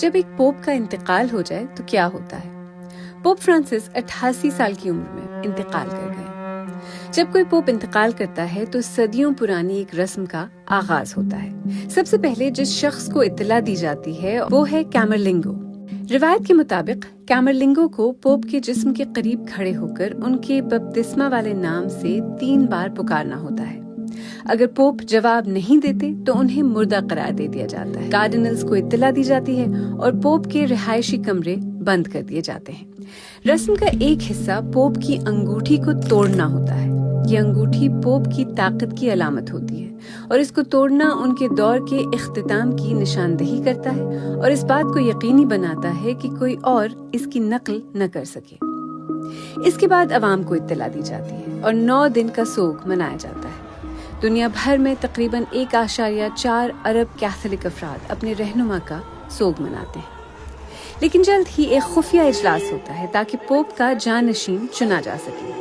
جب ایک پوپ کا انتقال ہو جائے تو کیا ہوتا ہے؟ پوپ فرانسس 88 سال کی عمر میں انتقال کر گئے۔ جب کوئی پوپ انتقال کرتا ہے تو صدیوں پرانی ایک رسم کا آغاز ہوتا ہے۔ سب سے پہلے جس شخص کو اطلاع دی جاتی ہے وہ ہے کیمرلنگو۔ روایت کے مطابق کیمرلنگو کو پوپ کے جسم کے قریب کھڑے ہو کر ان کے بپتسمہ والے نام سے 3 بار پکارنا ہوتا ہے۔ اگر پوپ جواب نہیں دیتے تو انہیں مردہ قرار دے دیا جاتا ہے۔ کارڈینلز کو اطلاع دی جاتی ہے اور پوپ کے رہائشی کمرے بند کر دیے جاتے ہیں۔ رسم کا ایک حصہ پوپ کی انگوٹھی کو توڑنا ہوتا ہے۔ یہ انگوٹھی پوپ کی طاقت کی علامت ہوتی ہے اور اس کو توڑنا ان کے دور کے اختتام کی نشاندہی کرتا ہے اور اس بات کو یقینی بناتا ہے کہ کوئی اور اس کی نقل نہ کر سکے۔ اس کے بعد عوام کو اطلاع دی جاتی ہے اور 9 دن کا سوگ منایا جاتا ہے۔ دنیا بھر میں تقریباً 1.4 ارب کیتھولک افراد اپنے رہنما کا سوگ مناتے ہیں۔ لیکن جلد ہی ایک خفیہ اجلاس ہوتا ہے تاکہ پوپ کا جانشین چنا جا سکے،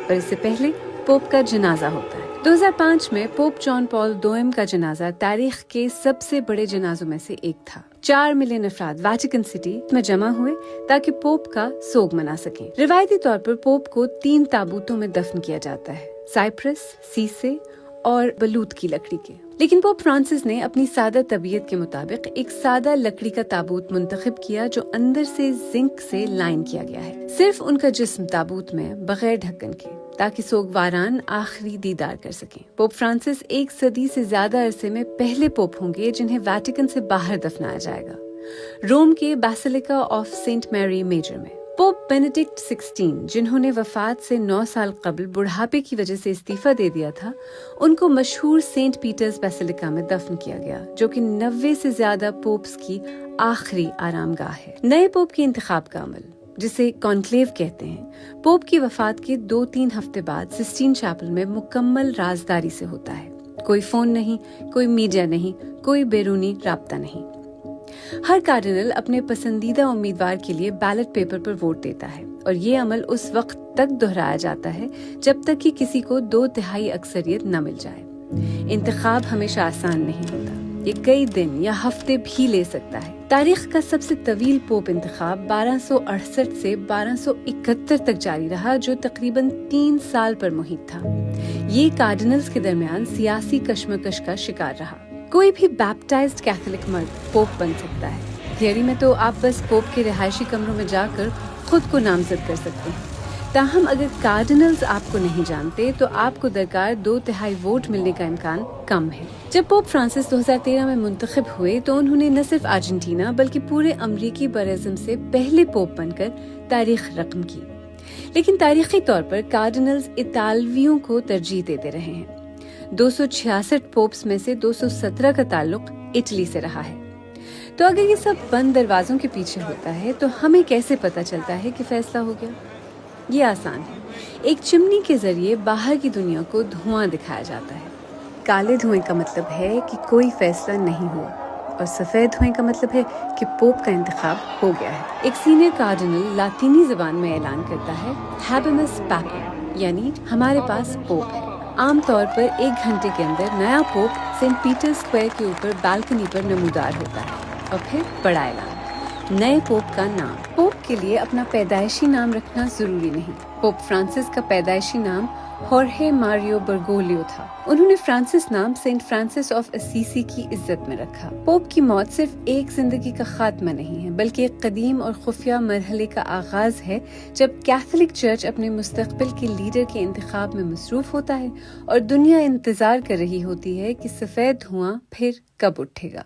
پر اس سے پہلے پوپ کا جنازہ ہوتا ہے۔ 2005 میں پوپ جان پال دوئم کا جنازہ تاریخ کے سب سے بڑے جنازوں میں سے ایک تھا۔ 4 ملین افراد ویٹیکن سٹی میں جمع ہوئے تاکہ پوپ کا سوگ منا سکیں۔ روایتی طور پر پوپ کو 3 تابوتوں میں دفن کیا جاتا ہے، سائپرس، سیسے اور بلوط کی لکڑی کے۔ لیکن پوپ فرانسس نے اپنی سادہ طبیعت کے مطابق ایک سادہ لکڑی کا تابوت منتخب کیا جو اندر سے زنک سے لائن کیا گیا ہے، صرف ان کا جسم تابوت میں بغیر ڈھکن کے، تاکہ سوگواران آخری دیدار کر سکیں۔ پوپ فرانسس 1 صدی سے زیادہ عرصے میں پہلے پوپ ہوں گے جنہیں ویٹیکن سے باہر دفنایا جائے گا، روم کے بیسیلیکا آف سینٹ میری میجر میں۔ پوپ بینیڈکٹ 16 جنہوں نے وفات سے 9 سال قبل بڑھاپے کی وجہ سے استعفیٰ دے دیا تھا، ان کو مشہور سینٹ پیٹرز بیسیلیکا میں دفن کیا گیا، جو کہ 90 سے زیادہ پوپس کی آخری آرام گاہ ہے۔ نئے پوپ کے انتخاب کا عمل، جسے کانکلیو کہتے ہیں، پوپ کی وفات کے 2-3 ہفتے بعد سسٹین چیپل میں مکمل رازداری سے ہوتا ہے۔ کوئی فون نہیں، کوئی میڈیا نہیں، کوئی بیرونی رابطہ نہیں۔ ہر کارڈینل اپنے پسندیدہ امیدوار کے لیے بیلٹ پیپر پر ووٹ دیتا ہے اور یہ عمل اس وقت تک دہرایا جاتا ہے جب تک کہ کسی کو 2/3 اکثریت نہ مل جائے۔ انتخاب ہمیشہ آسان نہیں ہوتا، یہ کئی دن یا ہفتے بھی لے سکتا ہے۔ تاریخ کا سب سے طویل پوپ انتخاب 1268 سے 1271 تک جاری رہا، جو تقریباً 3 سال پر محیط تھا۔ یہ کارڈینلز کے درمیان سیاسی کشمکش کا شکار رہا۔ کوئی بھی بیپٹائزڈ کیتھولک مرد پوپ بن سکتا ہے۔ تھیوری میں تو آپ بس پوپ کے رہائشی کمروں میں جا کر خود کو نامزد کر سکتے ہیں، تاہم اگر کارڈینلز آپ کو نہیں جانتے تو آپ کو درکار 2/3 ووٹ ملنے کا امکان کم ہے۔ جب پوپ فرانسس 2013 میں منتخب ہوئے تو انہوں نے نہ صرف ارجنٹینا بلکہ پورے امریکی براعظم سے پہلے پوپ بن کر تاریخ رقم کی۔ لیکن تاریخی طور پر کارڈینلز اطالویوں کو ترجیح دیتے رہے ہیں۔ 266 پوپس میں سے 217 کا تعلق اٹلی سے رہا ہے۔ تو اگر یہ سب بند دروازوں کے پیچھے ہوتا ہے تو ہمیں کیسے پتہ چلتا ہے کہ فیصلہ ہو گیا؟ یہ آسان ہے۔ ایک چمنی کے ذریعے باہر کی دنیا کو دھواں دکھایا جاتا ہے۔ کالے دھوئیں کا مطلب ہے کہ کوئی فیصلہ نہیں ہوا، اور سفید دھوئیں کا مطلب ہے کہ پوپ کا انتخاب ہو گیا ہے۔ ایک سینئر کارڈینل لاطینی زبان میں اعلان کرتا ہے ہیبیمس پاپم، یعنی ہمارے پاس پوپ ہے۔ عام طور پر 1 گھنٹے کے اندر نیا پوپ سینٹ پیٹر اسکوائر کے اوپر بالکنی پر نمودار ہوتا ہے، اور پھر بڑا اعلان۔ نئے پوپ کا نام۔ پوپ کے لیے اپنا پیدائشی نام رکھنا ضروری نہیں۔ پوپ فرانسس کا پیدائشی نام ہورہے ماریو برگولیو تھا۔ انہوں نے فرانسس نام سینٹ فرانسس آف اسیسی کی عزت میں رکھا۔ پوپ کی موت صرف ایک زندگی کا خاتمہ نہیں ہے، بلکہ ایک قدیم اور خفیہ مرحلے کا آغاز ہے، جب کیتھولک چرچ اپنے مستقبل کے لیڈر کے انتخاب میں مصروف ہوتا ہے اور دنیا انتظار کر رہی ہوتی ہے کہ سفید دھواں پھر کب اٹھے گا۔